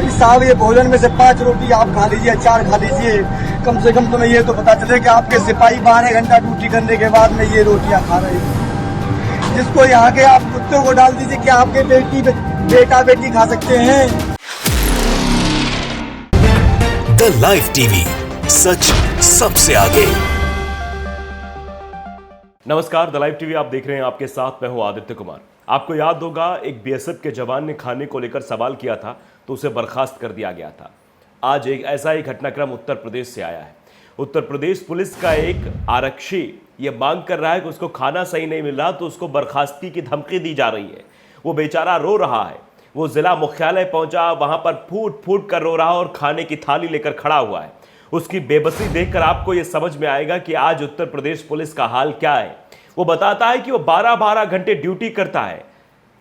साहब ये भोजन में से 5 रोटी आप खा लीजिए, 4 खा लीजिए, कम से कम तुम्हें ये तो पता चले कि आपके सिपाही 12 घंटा ड्यूटी करने के बाद में ये रोटियां खा रहे हैं। जिसको यहाँ के आप कुत्तों को डाल दीजिए, क्या आपके बेटा बेटी खा सकते हैं? द लाइव टीवी, सच सबसे आगे। नमस्कार, द लाइव टीवी आप देख रहे हैं। आपके साथ मैं हूं आदित्य कुमार। आपको याद होगा, एक बीएसएफ के जवान ने खाने को लेकर सवाल किया था तो उसे बर्खास्त कर दिया गया था। आज एक ऐसा ही घटनाक्रम उत्तर प्रदेश से आया है। उत्तर प्रदेश पुलिस का एक आरक्षी ये मांग कर रहा है कि उसको खाना सही नहीं मिल रहा तो उसको बर्खास्ती की धमकी दी जा रही है। वो बेचारा रो रहा है। वो जिला मुख्यालय पहुंचा, वहां पर फूट फूट कर रो रहा और खाने की थाली लेकर खड़ा हुआ है। उसकी बेबसी देखकर आपको यह समझ में आएगा कि आज उत्तर प्रदेश पुलिस का हाल क्या है। वो बताता है कि वो 12-12 घंटे ड्यूटी करता है,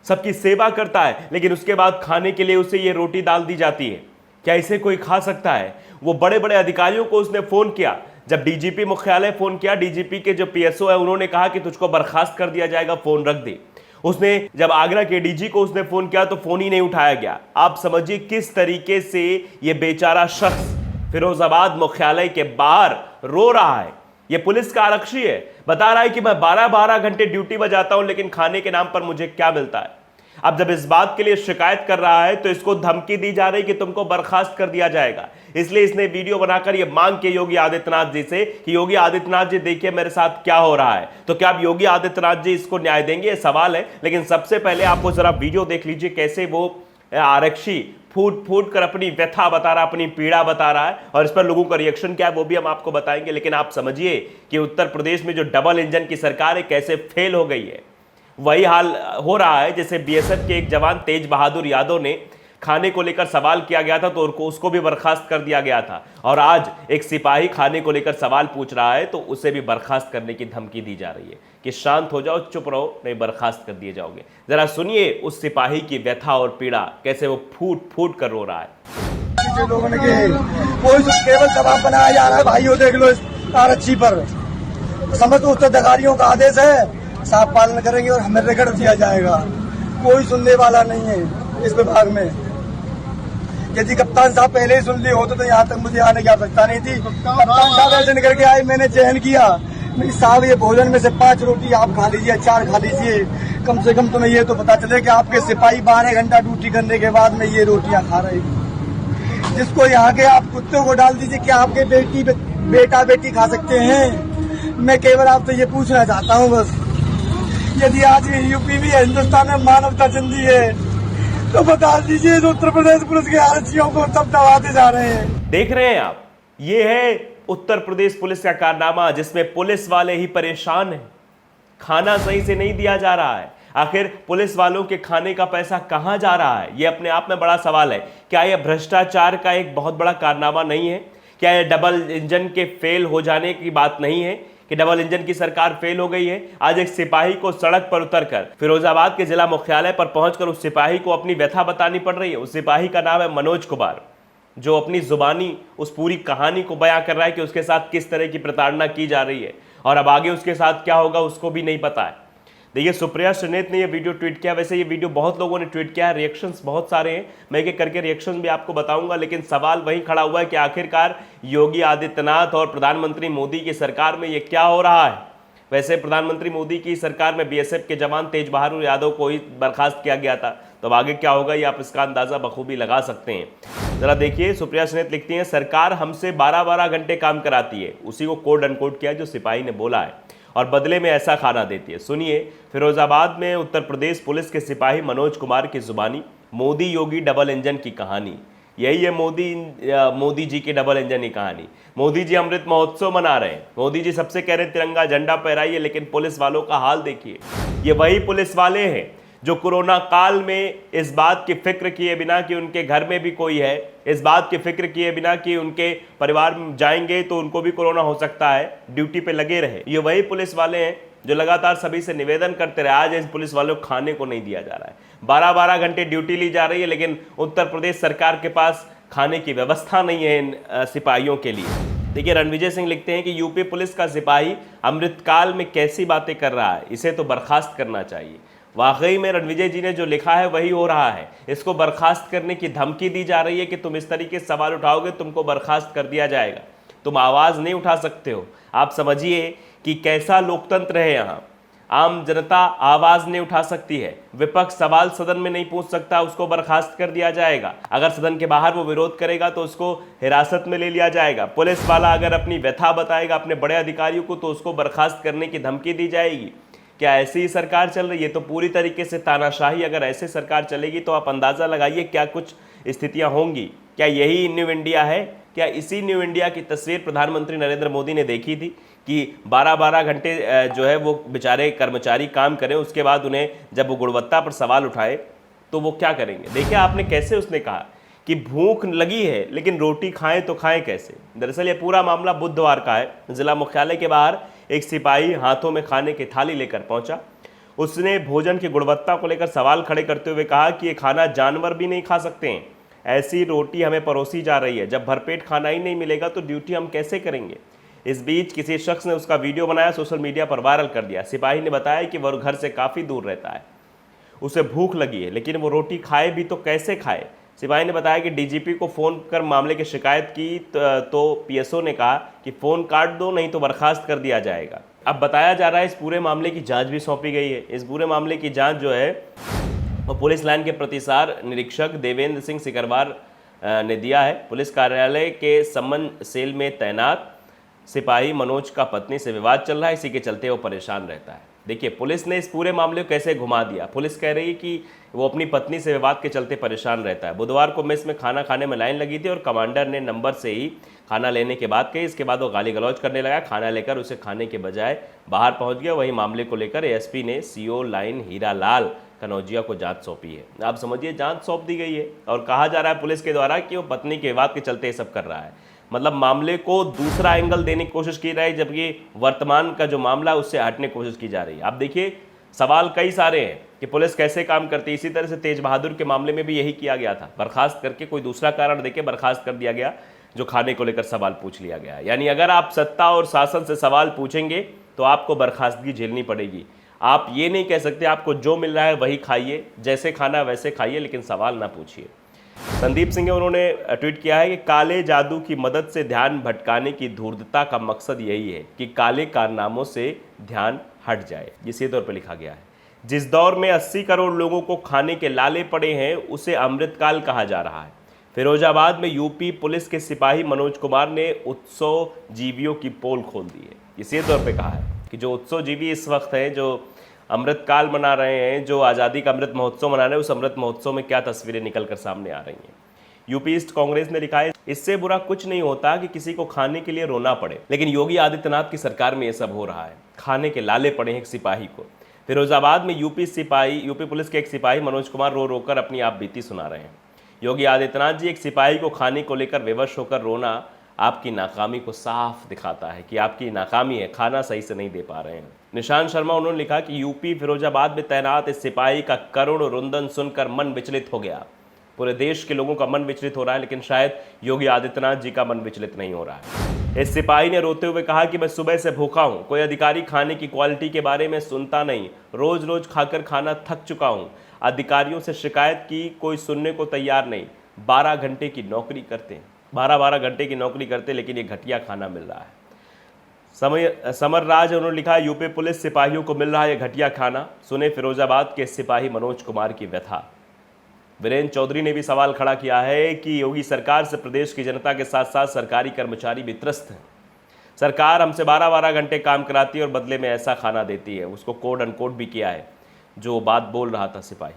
सबकी सेवा करता है, लेकिन उसके बाद खाने के लिए उसे ये रोटी डाल दी जाती है। क्या इसे कोई खा सकता है? वो बड़े बड़े अधिकारियों को उसने फोन किया। जब डीजीपी मुख्यालय फोन किया, डीजीपी के जो पीएसओ है उन्होंने कहा कि तुझको बर्खास्त कर दिया जाएगा, फोन रख दे। उसने जब आगरा के डीजी को उसने फोन किया तो फोन ही नहीं उठाया गया। आप समझिए किस तरीके से ये बेचारा शख्स फिरोजाबाद मुख्यालय के बाहर रो रहा है। ये पुलिस का आरक्षी है, बता रहा है कि मैं 12-12 घंटे ड्यूटी बजाता हूं, लेकिन खाने के नाम पर मुझे क्या मिलता है। अब जब इस बात के लिए शिकायत कर रहा है तो इसको धमकी दी जा रही कि तुमको बर्खास्त कर दिया जाएगा। इसलिए इसने वीडियो बनाकर ये मांग की योगी आदित्यनाथ जी से कि योगी आदित्यनाथ जी देखिए मेरे साथ क्या हो रहा है। तो क्या अब योगी आदित्यनाथ जी इसको न्याय देंगे, ये सवाल है। लेकिन सबसे पहले आपको जरा वीडियो देख लीजिए, कैसे वो आरक्षी फूट फूट कर अपनी व्यथा बता रहा, अपनी पीड़ा बता रहा है, और इस पर लोगों का रिएक्शन क्या है वो भी हम आपको बताएंगे। लेकिन आप समझिए कि उत्तर प्रदेश में जो डबल इंजन की सरकार है कैसे फेल हो गई है। वही हाल हो रहा है जैसे बीएसएफ के एक जवान तेज बहादुर यादव ने खाने को लेकर सवाल किया गया था तो उसको भी बर्खास्त कर दिया गया था, और आज एक सिपाही खाने को लेकर सवाल पूछ रहा है तो उसे भी बर्खास्त करने की धमकी दी जा रही है कि शांत हो जाओ, चुप रहो, नहीं बर्खास्त कर दिए जाओगे। जरा सुनिए उस सिपाही की व्यथा और पीड़ा, कैसे वो फूट फूट कर रो रहा है। लोगों ने कोई तो केवल दबाव बनाया जा रहा है, भाइयों देख लो इस आरक्षी पर। समझ तो उत्तराधिकारियों का आदेश है, साफ पालन करेंगे और हमें रिकॉर्ड दिया जाएगा। कोई सुनने वाला नहीं है इस विभाग में। यदि कप्तान साहब पहले ही सुन लिए होते तो यहाँ तक मुझे आने की आवश्यकता नहीं थी। कप्तान साहब ऐसे निकल के आए, मैंने चयन किया, साहब ये भोजन में से 5 रोटी आप खा लीजिए, 4 खा लीजिए, कम से कम तुम्हें ये तो पता चले कि आपके सिपाही 12 घंटा ड्यूटी करने के बाद में ये रोटियां खा रहे हैं। जिसको यहाँ के आप कुत्तों को डाल दीजिए, क्या आपके बेटा बेटी खा सकते हैं? मैं केवल आपसे ये पूछना चाहता हूँ बस, यदि आज यूपी भी हिंदुस्तान में मानवता जिंदी है तो बता दीजिए जो उत्तर प्रदेश पुलिस के आरक्षियों को तब दबाते जा रहे हैं। देख रहे हैं आप, ये है उत्तर प्रदेश पुलिस का कारनामा, जिसमें पुलिस वाले ही परेशान हैं। खाना सही से नहीं दिया जा रहा है। आखिर पुलिस वालों के खाने का पैसा कहां जा रहा है, यह अपने आप में बड़ा सवाल है। क्या यह भ्रष्टाचार का एक बहुत बड़ा कारनामा नहीं है? क्या यह डबल इंजन के फेल हो जाने की बात नहीं है कि डबल इंजन की सरकार फेल हो गई है? आज एक सिपाही को सड़क पर उतरकर फिरोजाबाद के जिला मुख्यालय पर पहुंचकर उस सिपाही को अपनी व्यथा बतानी पड़ रही है। उस सिपाही का नाम है मनोज कुमार, जो अपनी जुबानी उस पूरी कहानी को बयां कर रहा है कि उसके साथ किस तरह की प्रताड़ना की जा रही है, और अब आगे उसके साथ क्या होगा उसको भी नहीं पता है। देखिए, सुप्रिया श्रीनेत ने यह वीडियो ट्वीट किया। वैसे ये वीडियो बहुत लोगों ने ट्वीट किया है, रिएक्शंस बहुत सारे हैं, मैं एक एक करके रिएक्शन भी आपको बताऊंगा। लेकिन सवाल वहीं खड़ा हुआ है कि आखिरकार योगी आदित्यनाथ और प्रधानमंत्री मोदी की सरकार में ये क्या हो रहा है। वैसे प्रधानमंत्री मोदी की सरकार में बीएसएफ के जवान तेज बहादुर यादव को ही बर्खास्त किया गया था, तो अब आगे क्या होगा ये आप इसका अंदाजा बखूबी लगा सकते हैं। जरा देखिए, सुप्रिया श्रीनेत लिखती हैं, सरकार हमसे 12-12 घंटे काम कराती है, उसी को कोड अनकोड किया जो सिपाही ने बोला है, और बदले में ऐसा खाना देती है। सुनिए, फिरोजाबाद में उत्तर प्रदेश पुलिस के सिपाही मनोज कुमार की जुबानी मोदी योगी डबल इंजन की कहानी। यही है मोदी जी की डबल इंजन की कहानी। मोदी जी अमृत महोत्सव मना रहे हैं, मोदी जी सबसे कह रहे हैं तिरंगा झंडा फहराइए, लेकिन पुलिस वालों का हाल देखिए। ये वही पुलिस वाले हैं जो कोरोना काल में इस बात की फिक्र किए बिना कि उनके घर में भी कोई है, इस बात की फिक्र किए बिना कि उनके परिवार में जाएंगे तो उनको भी कोरोना हो सकता है, ड्यूटी पे लगे रहे। ये वही पुलिस वाले हैं जो लगातार सभी से निवेदन करते रहे। आज इस पुलिस वालों को खाने को नहीं दिया जा रहा है, 12-12 घंटे ड्यूटी ली जा रही है, लेकिन उत्तर प्रदेश सरकार के पास खाने की व्यवस्था नहीं है इन सिपाहियों के लिए। देखिए, रणविजय सिंह लिखते हैं कि यूपी पुलिस का सिपाही अमृतकाल में कैसी बातें कर रहा है, इसे तो बर्खास्त करना चाहिए। वाकई में रणविजय जी ने जो लिखा है वही हो रहा है। इसको बर्खास्त करने की धमकी दी जा रही है कि तुम इस तरीके से सवाल उठाओगे तुमको बर्खास्त कर दिया जाएगा, तुम आवाज़ नहीं उठा सकते हो। आप समझिए कि कैसा लोकतंत्र है यहाँ। आम जनता आवाज नहीं उठा सकती है, विपक्ष सवाल सदन में नहीं पूछ सकता, उसको बर्खास्त कर दिया जाएगा। अगर सदन के बाहर वो विरोध करेगा तो उसको हिरासत में ले लिया जाएगा। पुलिस वाला अगर अपनी व्यथा बताएगा अपने बड़े अधिकारियों को तो उसको बर्खास्त करने की धमकी दी जाएगी। क्या ऐसी ही सरकार चल रही है? तो पूरी तरीके से तानाशाही। अगर ऐसे सरकार चलेगी तो आप अंदाजा लगाइए क्या कुछ स्थितियां होंगी। क्या यही न्यू इंडिया है? क्या इसी न्यू इंडिया की तस्वीर प्रधानमंत्री नरेंद्र मोदी ने देखी थी कि 12-12 घंटे जो है वो बेचारे कर्मचारी काम करें, उसके बाद उन्हें जब वो गुणवत्ता पर सवाल उठाए तो वो क्या करेंगे? देखिए आपने कैसे उसने कहा कि भूख लगी है लेकिन रोटी खाएं तो खाएं कैसे। दरअसल ये पूरा मामला बुधवार का है। जिला मुख्यालय के बाहर एक सिपाही हाथों में खाने की थाली लेकर पहुंचा। उसने भोजन की गुणवत्ता को लेकर सवाल खड़े करते हुए कहा कि ये खाना जानवर भी नहीं खा सकते हैं, ऐसी रोटी हमें परोसी जा रही है, जब भरपेट खाना ही नहीं मिलेगा तो ड्यूटी हम कैसे करेंगे। इस बीच किसी शख्स ने उसका वीडियो बनाया, सोशल मीडिया पर वायरल कर दिया। सिपाही ने बताया कि वह घर से काफ़ी दूर रहता है, उसे भूख लगी है लेकिन वो रोटी खाए भी तो कैसे खाए। सिपाही ने बताया कि डीजीपी को फ़ोन कर मामले की शिकायत की तो पीएसओ ने कहा कि फ़ोन काट दो नहीं तो बर्खास्त कर दिया जाएगा। अब बताया जा रहा है इस पूरे मामले की जांच भी सौंपी गई है। इस पूरे मामले की जांच जो है वो पुलिस लाइन के प्रतिसार निरीक्षक देवेंद्र सिंह सिकरवार ने दिया है। पुलिस कार्यालय के समन सेल में तैनात सिपाही मनोज का पत्नी से विवाद चल रहा है, इसी के चलते वो परेशान रहता है। देखिए पुलिस ने इस पूरे मामले को कैसे घुमा दिया। पुलिस कह रही है कि वो अपनी पत्नी से विवाद के चलते परेशान रहता है। बुधवार को मेस में खाना खाने में लाइन लगी थी और कमांडर ने नंबर से ही खाना लेने के बाद कही। इसके बाद वो गाली गलौज करने लगा। खाना लेकर उसे खाने के बजाय बाहर पहुंच गया। वहीं मामले को लेकर एएसपी ने सीओ लाइन हीरालाल कनौजिया को जांच सौंपी है। आप समझिए जांच सौंप दी गई है और कहा जा रहा है पुलिस के द्वारा कि वो पत्नी के विवाद के चलते ये सब कर रहा है। मतलब मामले को दूसरा एंगल देने की कोशिश की रही है, जबकि वर्तमान का जो मामला है उससे हटने की कोशिश की जा रही है। आप देखिए सवाल कई सारे हैं कि पुलिस कैसे काम करती है। इसी तरह से तेज बहादुर के मामले में भी यही किया गया था, बर्खास्त करके कोई दूसरा कारण देके बर्खास्त कर दिया गया, जो खाने को लेकर सवाल पूछ लिया गया। यानी अगर आप सत्ता और शासन से सवाल पूछेंगे तो आपको बर्खास्तगी झेलनी पड़ेगी। आप ये नहीं कह सकते आपको जो मिल रहा है वही खाइए, जैसे खाना वैसे खाइए, लेकिन सवाल ना पूछिए। संदीप सिंह उन्होंने ट्वीट किया है कि काले जादू की मदद से ध्यान भटकाने की धूर्तता का मकसद यही है कि काले कारनामों से ध्यान हट जाए। ये सीधे तौर पर लिखा गया है। जिस दौर में 80 करोड़ लोगों को खाने के लाले पड़े हैं उसे अमृतकाल कहा जा रहा है। फिरोजाबाद में यूपी पुलिस के सिपाही मनोज कुमार ने उत्सव जीवियों की पोल खोल दी है। ये सीधे तौर पर कहा है कि जो उत्सव जीवी इस वक्त हैं, जो अमृतकाल मना रहे हैं, जो आज़ादी का अमृत महोत्सव मना रहे हैं, उस अमृत महोत्सव में क्या तस्वीरें निकल कर सामने आ रही हैं। यूपी ईस्ट कांग्रेस ने लिखा है इससे बुरा कुछ नहीं होता कि किसी को खाने के लिए रोना पड़े, लेकिन योगी आदित्यनाथ की सरकार में ये सब हो रहा है। खाने के लाले पड़े हैं एक सिपाही को। फिरोजाबाद में यूपी पुलिस के एक सिपाही मनोज कुमार रो रोकर अपनी आप बीती सुना रहे हैं। योगी आदित्यनाथ जी, एक सिपाही को खाने को लेकर विवश होकर रोना आपकी नाकामी को साफ दिखाता है कि आपकी नाकामी है, खाना सही से नहीं दे पा रहे हैं। निशांत शर्मा उन्होंने लिखा कि यूपी फिरोजाबाद में तैनात इस सिपाही का करुण रुंदन सुनकर मन विचलित हो गया। पूरे देश के लोगों का मन विचलित हो रहा है, लेकिन शायद योगी आदित्यनाथ जी का मन विचलित नहीं हो रहा है। इस सिपाही ने रोते हुए कहा कि मैं सुबह से भूखा हूँ, कोई अधिकारी खाने की क्वालिटी के बारे में सुनता नहीं, रोज रोज खाकर खाना थक चुका हूँ। अधिकारियों से शिकायत की, कोई सुनने को तैयार नहीं। 12 घंटे की नौकरी करते हैं, 12-12 घंटे की नौकरी करते, लेकिन ये घटिया खाना मिल रहा है। समर राज उन्होंने लिखा यूपी पुलिस सिपाहियों को मिल रहा है घटिया खाना, सुने फिरोजाबाद के सिपाही मनोज कुमार की व्यथा। वीरेंद्र चौधरी ने भी सवाल खड़ा किया है कि योगी सरकार से प्रदेश की जनता के साथ साथ सरकारी कर्मचारी भी त्रस्त हैं। सरकार हमसे 12-12 घंटे काम कराती है और बदले में ऐसा खाना देती है। उसको कोड अनकोड भी किया है जो बात बोल रहा था सिपाही।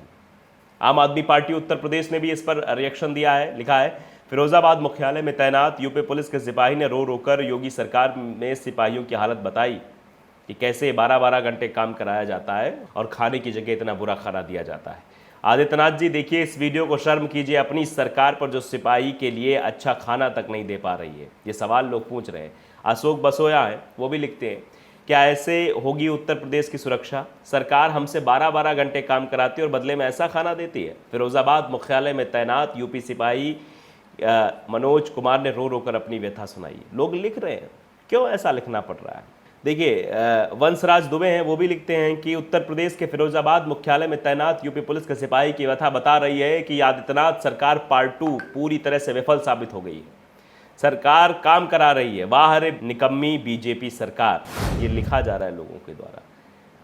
आम आदमी पार्टी उत्तर प्रदेश ने भी इस पर रिएक्शन दिया है। लिखा है फिरोजाबाद मुख्यालय में तैनात यूपी पुलिस के सिपाही ने रो रोकर योगी सरकार में सिपाहियों की हालत बताई कि कैसे 12-12 घंटे काम कराया जाता है और खाने की जगह इतना बुरा खाना दिया जाता है। आदित्यनाथ जी देखिए इस वीडियो को, शर्म कीजिए अपनी सरकार पर जो सिपाही के लिए अच्छा खाना तक नहीं दे पा रही है। ये सवाल लोग पूछ रहे हैं। अशोक बसोया हैं, वो भी लिखते हैं क्या ऐसे होगी उत्तर प्रदेश की सुरक्षा? सरकार हमसे 12-12 घंटे काम कराती है और बदले में ऐसा खाना देती है। फिरोजाबाद मुख्यालय में तैनात यूपी सिपाही मनोज कुमार ने रो रोकर अपनी व्यथा सुनाई। लोग लिख रहे हैं, क्यों ऐसा लिखना पड़ रहा है? देखिए वंशराज दुबे हैं, वो भी लिखते हैं कि उत्तर प्रदेश के फिरोजाबाद मुख्यालय में तैनात यूपी पुलिस के सिपाही की व्यथा बता रही है कि आदित्यनाथ सरकार पार्ट 2 पूरी तरह से विफल साबित हो गई है। सरकार काम करा रही है, वाह रे निकम्मी बीजेपी सरकार, ये लिखा जा रहा है लोगों के द्वारा।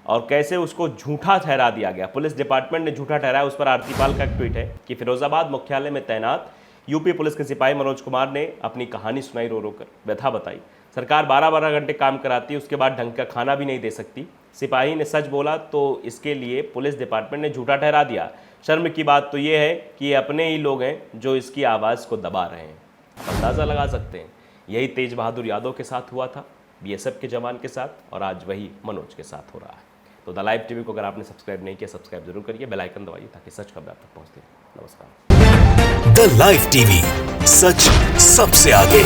और कैसे उसको झूठा ठहरा दिया गया, पुलिस डिपार्टमेंट ने झूठा ठहराया। उस पर आरती पाल का एक ट्वीट है कि फिरोजाबाद मुख्यालय में तैनात यूपी पुलिस के सिपाही मनोज कुमार ने अपनी कहानी सुनाई, रो रो कर व्यथा बताई। सरकार 12-12 घंटे काम कराती है, उसके बाद ढंग का खाना भी नहीं दे सकती। सिपाही ने सच बोला तो इसके लिए पुलिस डिपार्टमेंट ने झूठा ठहरा दिया। शर्म की बात तो ये है कि ये अपने ही लोग हैं जो इसकी आवाज़ को दबा रहे हैं। आप अंदाज़ा लगा सकते हैं, यही तेज बहादुर यादव के साथ हुआ था, बीएसएफ के जवान के साथ, और आज वही मनोज के साथ हो रहा है। तो द लाइव टीवी को अगर आपने सब्सक्राइब नहीं किया, सब्सक्राइब जरूर करिए, बेल आइकन दबाइए ताकि सच खबर आप तक पहुंचती रहे। नमस्कार। द लाइव टीवी, सच सबसे आगे।